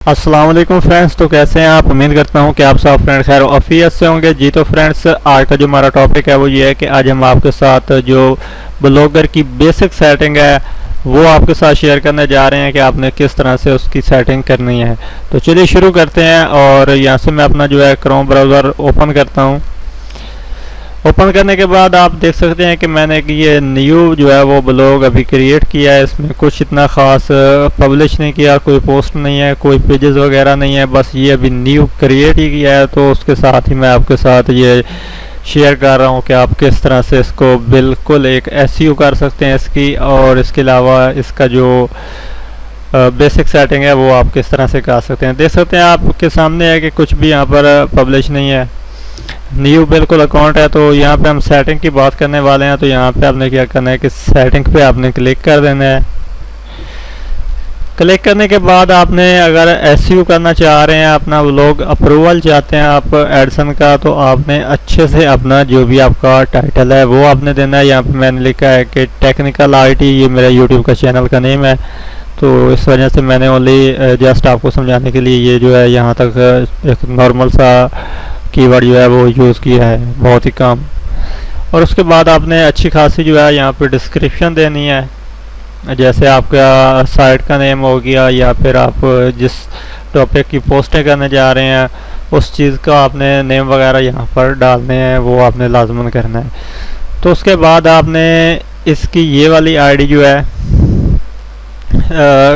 अस्सलाम वालेकुम फ्रेंड्स। तो कैसे हैं आप? उम्मीद करता हूं कि आप सब फ्रेंड्स खैर ऑफियत से होंगे जी। तो फ्रेंड्स आज का जो हमारा टॉपिक है वो ये है कि आज हम आपके साथ जो ब्लॉगर की बेसिक सेटिंग है वो आपके साथ शेयर करने जा रहे हैं कि आपने किस तरह से उसकी सेटिंग करनी है। तो चलिए शुरू करते हैं। और यहाँ से मैं अपना जो है क्रोम ब्राउज़र ओपन करता हूँ। ओपन करने के बाद आप देख सकते हैं कि मैंने ये न्यू जो है वो ब्लॉग अभी क्रिएट किया है। इसमें कुछ इतना ख़ास पब्लिश नहीं किया, कोई पोस्ट नहीं है, कोई पेजेस वगैरह नहीं है, बस ये अभी न्यू क्रिएट ही किया है। तो उसके साथ ही मैं आपके साथ ये शेयर कर रहा हूँ कि आप किस तरह से इसको बिल्कुल एक एसईओ कर सकते हैं इसकी। और इसके अलावा इसका जो बेसिक सेटिंग है वो आप किस तरह से कर सकते हैं। देख सकते हैं आपके सामने है कि कुछ भी यहाँ पर पब्लिश नहीं है, न्यू बिल्कुल अकाउंट है। तो यहाँ पे हम सेटिंग की बात करने वाले हैं। तो यहाँ पे आपने क्या करना है कि सेटिंग पे आपने क्लिक कर देना है। क्लिक करने के बाद आपने अगर एसईओ करना चाह रहे हैं, अपना व्लॉग अप्रूवल चाहते हैं आप एडसन का, तो आपने अच्छे से अपना जो भी आपका टाइटल है वो आपने देना है। यहाँ पे मैंने लिखा है कि टेक्निकल आईटी, ये मेरा यूट्यूब का चैनल का नेम है। तो इस वजह से मैंने ओनली जस्ट आपको समझाने के लिए ये जो है यहाँ तक एक नॉर्मल सा कीवर्ड जो है वो यूज़ किया है, बहुत ही कम। और उसके बाद आपने अच्छी खासी जो है यहाँ पे डिस्क्रिप्शन देनी है, जैसे आपका साइट का नेम हो गया या फिर आप जिस टॉपिक की पोस्टें करने जा रहे हैं उस चीज़ का आपने नेम वगैरह यहाँ पर डालने हैं, वो आपने लाजमन करना है। तो उसके बाद आपने इसकी ये वाली आईडी जो है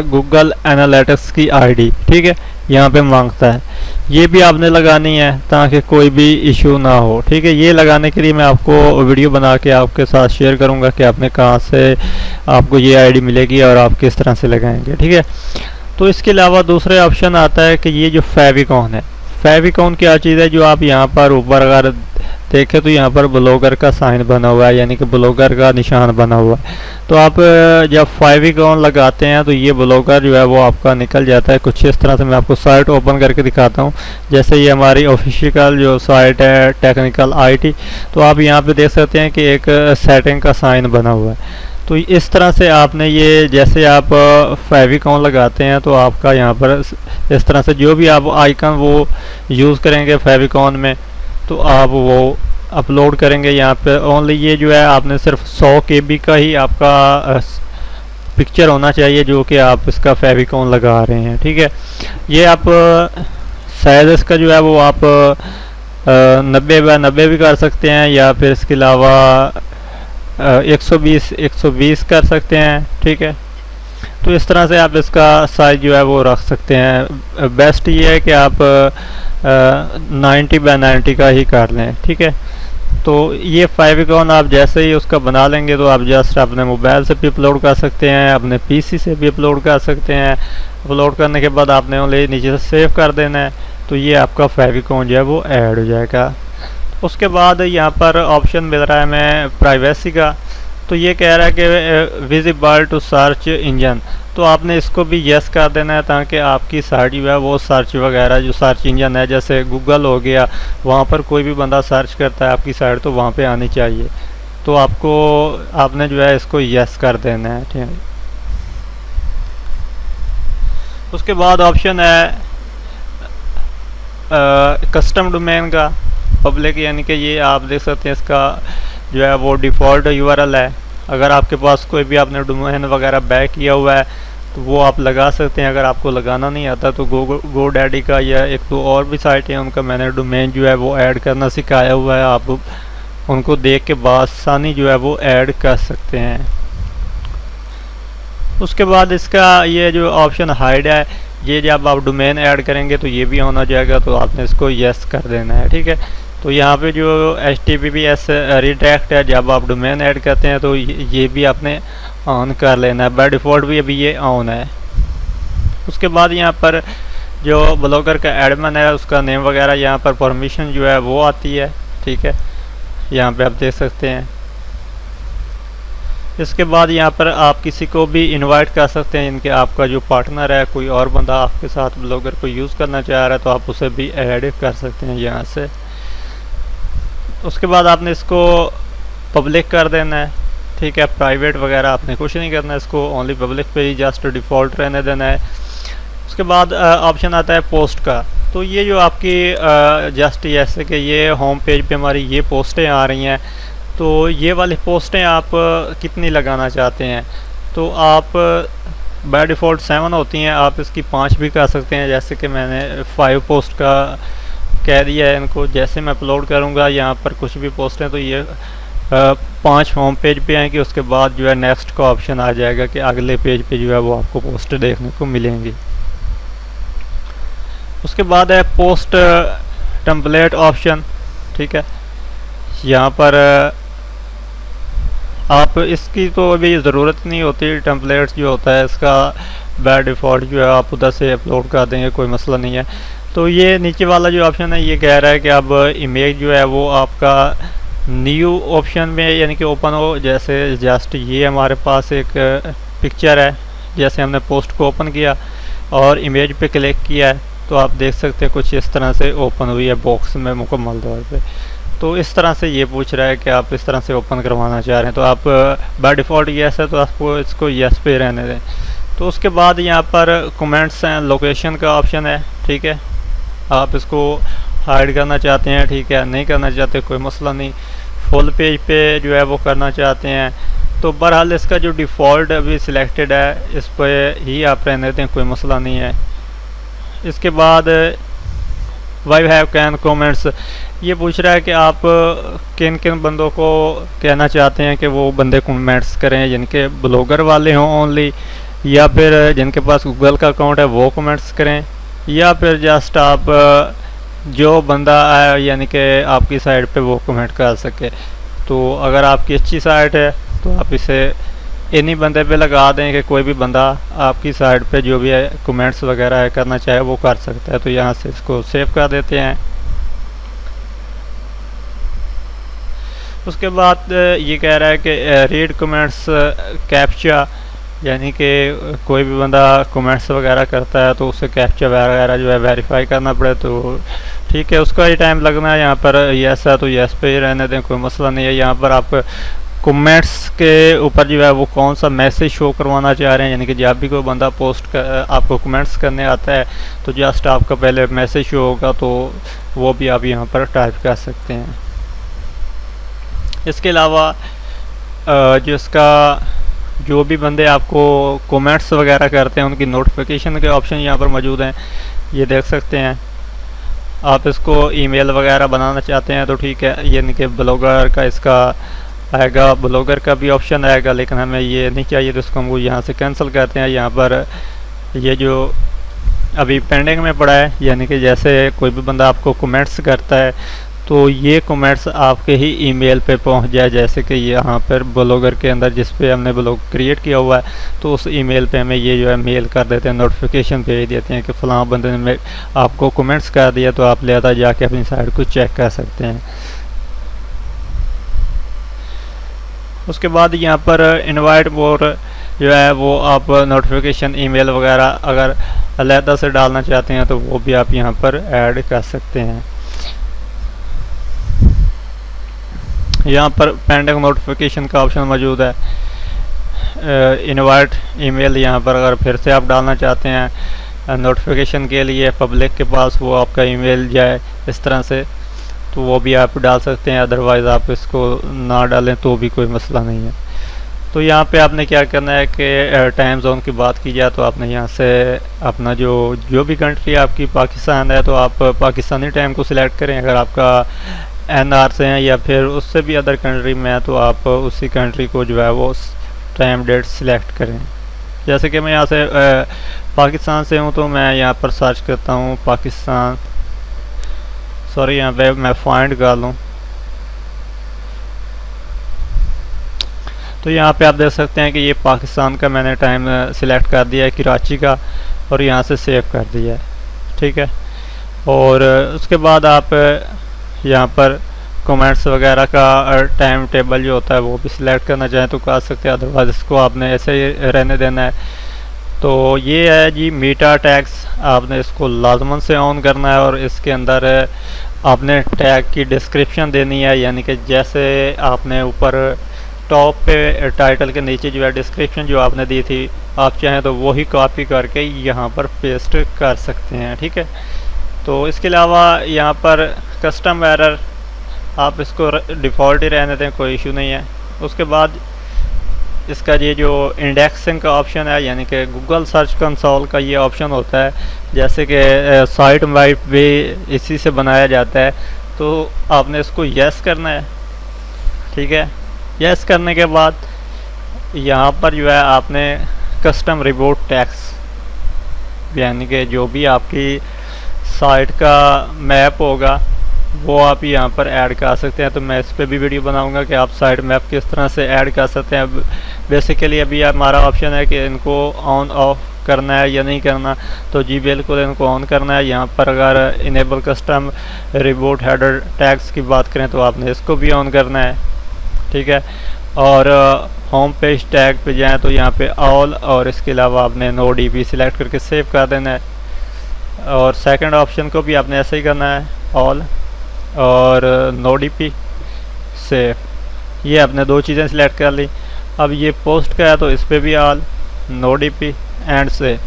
गूगल एनालिटिक्स की आईडी, ठीक है, यहाँ पे मांगता है, ये भी आपने लगानी है ताकि कोई भी इशू ना हो। ठीक है, ये लगाने के लिए मैं आपको वीडियो बना के आपके साथ शेयर करूँगा कि आपने कहाँ से आपको ये आईडी मिलेगी और आप किस तरह से लगाएंगे। ठीक है, तो इसके अलावा दूसरे ऑप्शन आता है कि ये जो फेविकॉन है, फेविकॉन क्या चीज़ है, जो आप यहाँ पर ऊपर अगर देखें तो यहाँ पर ब्लॉगर का साइन बना हुआ है, यानी कि ब्लॉगर का निशान बना हुआ है। तो आप जब फेविकॉन लगाते हैं तो ये ब्लॉगर जो है वो आपका निकल जाता है कुछ इस तरह से। मैं आपको साइट ओपन करके दिखाता हूँ। जैसे ये हमारी ऑफिशियल जो साइट है टेक्निकल आईटी, तो आप यहाँ पे देख सकते हैं कि एक सेटिंग का साइन बना हुआ है। तो इस तरह से आपने ये, जैसे आप फेविकॉन लगाते हैं तो आपका यहाँ पर इस तरह से जो भी आप आइकन वो यूज़ करेंगे फेविकॉन में, तो आप वो अपलोड करेंगे यहाँ पे। ओनली ये जो है आपने सिर्फ 100 KB का ही आपका पिक्चर होना चाहिए जो कि आप इसका फेविकॉन लगा रहे हैं। ठीक है, ये आप साइज इसका जो है वो आप 90x90 भी कर सकते हैं, या फिर इसके अलावा 120x120 कर सकते हैं। ठीक है, तो इस तरह से आप इसका साइज जो है वो रख सकते हैं। बेस्ट ये है कि आप 90x90 का ही कर लें। ठीक है, तो ये फेविकॉन आप जैसे ही उसका बना लेंगे तो आप जस्ट अपने मोबाइल से भी अपलोड कर सकते हैं, अपने पीसी से भी अपलोड कर सकते हैं। अपलोड करने के बाद आपने ओनली नीचे से सेव कर देना है, तो ये आपका फेविकॉन जो है वो ऐड हो जाएगा। उसके बाद यहाँ पर ऑप्शन मिल रहा है हमें प्राइवेसी का। तो ये कह रहा है कि विजिबल टू सर्च इंजन, तो आपने इसको भी यस कर देना है ताकि आपकी साइट जो है वो सर्च वगैरह, जो सर्च इंजन है जैसे गूगल हो गया, वहाँ पर कोई भी बंदा सर्च करता है आपकी साइट तो वहाँ पे आनी चाहिए। तो आपने जो है इसको यस कर देना है। ठीक है, उसके बाद ऑप्शन है कस्टम डोमेन का पब्लिक, यानी कि ये आप देख सकते हैं इसका जो है वो डिफ़ॉल्ट यूआरएल है। अगर आपके पास कोई भी आपने डोमेन वगैरह बैक किया हुआ है तो वो आप लगा सकते हैं। अगर आपको लगाना नहीं आता तो गो डैडी का या एक दो और भी साइट है उनका मैंने डोमेन जो है वो ऐड करना सिखाया हुआ है, आप उनको देख के बआसानी जो है वो ऐड कर सकते हैं। उसके बाद इसका ये जो ऑप्शन हाइड है, ये जब आप डोमेन ऐड करेंगे तो ये भी होना जाएगा, तो आपने इसको यस कर देना है। ठीक है, तो यहाँ पे जो HTTPS रिडायरेक्ट है, जब आप डोमेन ऐड करते हैं तो ये भी आपने ऑन कर लेना है। बाय डिफ़ॉल्ट भी अभी ये ऑन है। उसके बाद यहाँ पर जो ब्लॉगर का एडमिन है उसका नेम वगैरह यहाँ पर परमिशन जो है वो आती है। ठीक है, यहाँ पे आप देख सकते हैं। इसके बाद यहाँ पर आप किसी को भी इनवाइट कर सकते हैं, इनके आपका जो पार्टनर है, कोई और बंदा आपके साथ ब्लॉगर को यूज़ करना चाह रहा है तो आप उसे भी ऐड कर सकते हैं यहाँ से। उसके बाद आपने इसको पब्लिक कर देना है। ठीक है, प्राइवेट वगैरह आपने कुछ नहीं करना है, इसको ओनली पब्लिक पे ही जस्ट डिफ़ॉल्ट रहने देना है। उसके बाद ऑप्शन आता है पोस्ट का। तो ये जो आपकी जस्ट जैसे कि ये होम पेज पे हमारी ये पोस्टें आ रही हैं, तो ये वाली पोस्टें आप कितनी लगाना चाहते हैं, तो आप बाय डिफ़ॉल्ट 7 होती हैं, आप इसकी 5 भी कर सकते हैं। जैसे कि मैंने 5 पोस्ट का कह दिया है इनको। जैसे मैं अपलोड करूँगा यहाँ पर कुछ भी पोस्ट हैं तो ये 5 होम पेज पे आएंगे, उसके बाद जो है नेक्स्ट का ऑप्शन आ जाएगा कि अगले पेज पे जो है वो आपको पोस्ट देखने को मिलेंगी। उसके बाद है पोस्ट टेम्पलेट ऑप्शन, ठीक है। यहाँ पर आप इसकी तो अभी ज़रूरत नहीं होती, टेम्पलेट्स जो होता है इसका बाय डिफ़ॉल्ट जो है आप उधर से अपलोड कर देंगे, कोई मसला नहीं है। तो ये नीचे वाला जो ऑप्शन है ये कह रहा है कि अब इमेज जो है वो आपका न्यू ऑप्शन में यानी कि ओपन हो। जैसे जस्ट ये हमारे पास एक पिक्चर है, जैसे हमने पोस्ट को ओपन किया और इमेज पे क्लिक किया है तो आप देख सकते हैं कुछ इस तरह से ओपन हुई है बॉक्स में मुकम्मल तौर पे। तो इस तरह से ये पूछ रहा है कि आप इस तरह से ओपन करवाना चाह रहे हैं, तो आप बाय डिफ़ॉल्ट यस है तो आपको इसको यस पे रहने दें। तो उसके बाद यहाँ पर कमेंट्स हैं, लोकेशन का ऑप्शन है, ठीक है। आप इसको हाइड करना चाहते हैं, ठीक है, नहीं करना चाहते कोई मसला नहीं। फुल पेज पे जो है वो करना चाहते हैं तो बहरहाल इसका जो डिफ़ॉल्ट अभी सिलेक्टेड है इस पर ही आप रहने दें, कोई मसला नहीं है। इसके बाद वाई हैव कैन कमेंट्स, ये पूछ रहा है कि आप किन किन बंदों को कहना चाहते हैं कि वो बंदे कमेंट्स करें, जिनके ब्लॉगर वाले हों ओनली, या फिर जिनके पास गूगल का अकाउंट है वो कमेंट्स करें, या फिर जस्ट आप जो बंदा है यानी कि आपकी साइट पे वो कमेंट कर सके। तो अगर आपकी अच्छी साइट है तो आप इसे इन्हीं बंदे पे लगा दें कि कोई भी बंदा आपकी साइट पे जो भी है कमेंट्स वगैरह है करना चाहे वो कर सकता है। तो यहाँ से इसको सेव कर देते हैं। उसके बाद ये कह रहा है कि रीड कमेंट्स कैप्चा, यानी कि कोई भी बंदा कमेंट्स वगैरह करता है तो उसे कैप्चा वगैरह जो है वेरीफाई करना पड़े, तो ठीक है उसका ही टाइम लगना है। यहाँ पर यस है तो यस पे ही रहने दें, कोई मसला नहीं है। यहाँ पर आप कमेंट्स के ऊपर जो है वो कौन सा मैसेज शो करवाना चाह रहे हैं, यानी कि जब भी कोई बंदा पोस्ट कर आपको कमेंट्स करने आता है तो जस्ट आपका पहले मैसेज शो होगा, तो वो भी आप यहाँ पर टाइप कर सकते हैं। इसके अलावा जो भी बंदे आपको कमेंट्स वगैरह करते हैं उनकी नोटिफिकेशन के ऑप्शन यहाँ पर मौजूद हैं, ये देख सकते हैं। आप इसको ईमेल वगैरह बनाना चाहते हैं तो ठीक है, यानी कि ब्लॉगर का इसका आएगा, ब्लॉगर का भी ऑप्शन आएगा, लेकिन हमें ये नहीं चाहिए तो इसको हम यहाँ से कैंसिल करते हैं। यहाँ पर ये जो अभी पेंडिंग में पड़ा है, यानी कि जैसे कोई भी बंदा आपको कमेंट्स करता है तो ये कमेंट्स आपके ही ईमेल पे पहुंच जाए। जैसे कि यहाँ पर ब्लॉगर के अंदर जिस पे हमने ब्लॉग क्रिएट किया हुआ है तो उस ईमेल पे हमें ये जो है मेल कर देते हैं, नोटिफिकेशन भेज देते हैं कि फ़लाँ बंदे ने आपको कमेंट्स कर दिया, तो आप लिहाजा जाके अपनी साइट को चेक कर सकते हैं। उसके बाद यहाँ पर इनवाइट मोर जो है वो आप नोटिफिकेशन ईमेल वगैरह अगर अलहदा से डालना चाहते हैं तो वो भी आप यहाँ पर ऐड कर सकते हैं। यहाँ पर पेंडिंग नोटिफिकेशन का ऑप्शन मौजूद है। इनवाइट ईमेल यहाँ पर अगर फिर से आप डालना चाहते हैं नोटिफिकेशन के लिए पब्लिक के पास वो आपका ईमेल जाए इस तरह से, तो वो भी आप डाल सकते हैं। अदरवाइज़ आप इसको ना डालें तो भी कोई मसला नहीं है। तो यहाँ पे आपने क्या करना है कि टाइम जोन की बात की जाए तो आपने यहाँ से अपना जो भी कंट्री आपकी पाकिस्तान है तो आप पाकिस्तानी टाइम को सिलेक्ट करें। अगर आपका NR से हैं या फिर उससे भी अदर कंट्री में है तो आप उसी कंट्री को जो है वो टाइम डेट सिलेक्ट करें। जैसे कि मैं यहाँ से पाकिस्तान से हूँ तो मैं यहाँ पर सर्च करता हूँ पाकिस्तान, सॉरी यहाँ पे मैं फाइंड कर लूँ तो यहाँ पे आप देख सकते हैं कि ये पाकिस्तान का मैंने टाइम सिलेक्ट कर दिया है, कराची का, और यहाँ से सेव कर दिया है, ठीक है। और उसके बाद आप यहाँ पर कमेंट्स वगैरह का टाइम टेबल जो होता है वो भी सिलेक्ट करना चाहें तो कर सकते हैं, अदरवाइज़ इसको आपने ऐसे ही रहने देना है। तो ये है जी मीटा टैग्स, आपने इसको लाजमन से ऑन करना है और इसके अंदर आपने टैग की डिस्क्रिप्शन देनी है, यानी कि जैसे आपने ऊपर टॉप पे टाइटल के नीचे जो है डिस्क्रिप्शन जो आपने दी थी आप चाहें तो वही कॉपी करके यहाँ पर पेस्ट कर सकते हैं। ठीक है, तो इसके अलावा यहाँ पर कस्टम एरर आप इसको डिफ़ॉल्ट ही रहने दें, कोई इशू नहीं है। उसके बाद इसका ये जो इंडेक्सिंग का ऑप्शन है, यानी कि गूगल सर्च कंसोल का ये ऑप्शन होता है, जैसे कि साइट वाइट भी इसी से बनाया जाता है, तो आपने इसको यस करना है। ठीक है, यस करने के बाद यहाँ पर जो है आपने कस्टम रिपोर्ट टैक्स, यानी कि जो भी आपकी साइट का मैप होगा वो आप यहाँ पर ऐड कर सकते हैं। तो मैं इस पर भी वीडियो बनाऊंगा कि आप साइट मैप किस तरह से ऐड कर सकते हैं। बेसिकली अभी हमारा ऑप्शन है कि इनको ऑन ऑफ करना है या नहीं करना, तो जी बिल्कुल इनको ऑन करना है। यहाँ पर अगर enable custom report header tags की बात करें तो आपने इसको भी ऑन करना है। ठीक है, और होम पेज टैग पे जाएँ तो यहाँ पे ऑल, और इसके अलावा आपने नो DP सिलेक्ट करके सेव कर देना है। और सेकंड ऑप्शन को भी आपने ऐसे ही करना है, ऑल और नो DP सेव। ये आपने दो चीज़ें सिलेक्ट कर ली। अब ये पोस्ट का है तो इस पर भी all, no DP and save,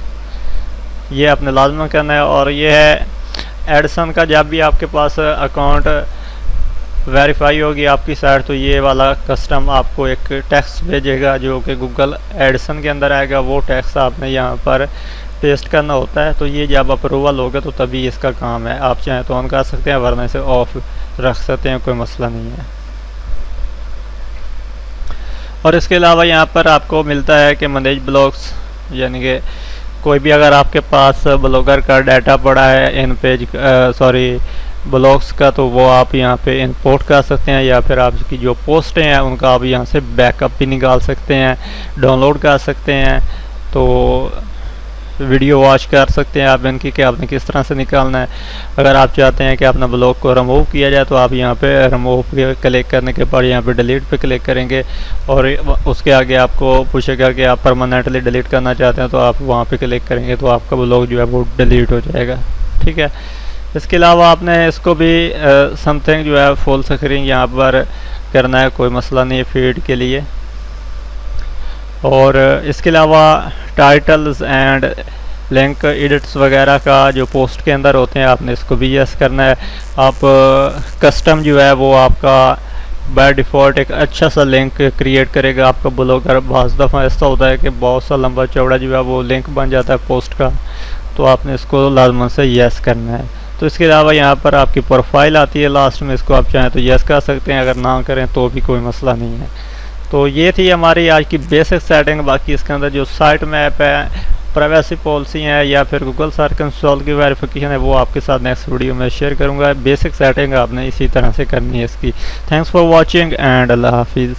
ये आपने लाजम करना है। और ये है एडिसन का, जब भी आपके पास अकाउंट वेरीफाई होगी आपकी साइट तो ये वाला कस्टम आपको एक टैक्स भेजेगा जो कि गूगल एडिसन के अंदर आएगा। वो टैक्स आपने यहाँ पर पेस्ट करना होता है। तो ये जब अप्रूवल होगा तो तभी इसका काम है। आप चाहें तो ऑन कर सकते हैं, वरना इसे ऑफ रख सकते हैं, कोई मसला नहीं है। और इसके अलावा यहाँ पर आपको मिलता है कि मैनेज ब्लॉग्स, यानी कि कोई भी अगर आपके पास ब्लॉगर का डाटा पड़ा है इन पेज ब्लॉग्स का, तो वो आप यहाँ पे इंपोर्ट कर सकते हैं, या फिर आपकी जो पोस्टें हैं उनका आप यहाँ से बैकअप भी निकाल सकते हैं, डाउनलोड कर सकते हैं। तो वीडियो वॉच कर सकते हैं आप इनकी कि आपने किस तरह से निकालना है। अगर आप चाहते हैं कि अपना ब्लॉग को रिमूव किया जाए तो आप यहाँ पे रिमूव पे क्लिक करने के बाद यहाँ पे डिलीट पे क्लिक करेंगे, और उसके आगे आपको पूछेगा कि आप परमानेंटली डिलीट करना चाहते हैं, तो आप वहाँ पे क्लिक करेंगे तो आपका ब्लॉग जो है वो डिलीट हो जाएगा। ठीक है, इसके अलावा आपने इसको भी समथिंग जो है फुल स्क्रीन यहाँ पर करना है, कोई मसला नहीं है फीड के लिए। और इसके अलावा टाइटल्स एंड लिंक एडिट्स वगैरह का जो पोस्ट के अंदर होते हैं आपने इसको भी यस करना है। आप कस्टम जो है वो आपका बाय डिफ़ॉल्ट एक अच्छा सा लिंक क्रिएट करेगा आपका ब्लॉगर। बहुत दफ़ा ऐसा होता है कि बहुत सा लंबा चौड़ा जो है वो लिंक बन जाता है पोस्ट का, तो आपने इसको लाजमन से यस करना है। तो इसके अलावा यहाँ पर आपकी प्रोफाइल आती है लास्ट में, इसको आप चाहें तो यस कर सकते हैं, अगर ना करें तो भी कोई मसला नहीं है। तो ये थी हमारी आज की बेसिक सेटिंग। बाकी इसके अंदर जो साइट मैप है, प्राइवेसी पॉलिसी है, या फिर गूगल सर्च कंसोल की वेरिफिकेशन है, वो आपके साथ नेक्स्ट वीडियो में शेयर करूंगा। बेसिक सेटिंग आपने इसी तरह से करनी है इसकी। थैंक्स फॉर वॉचिंग एंड अल्लाह हाफिज़।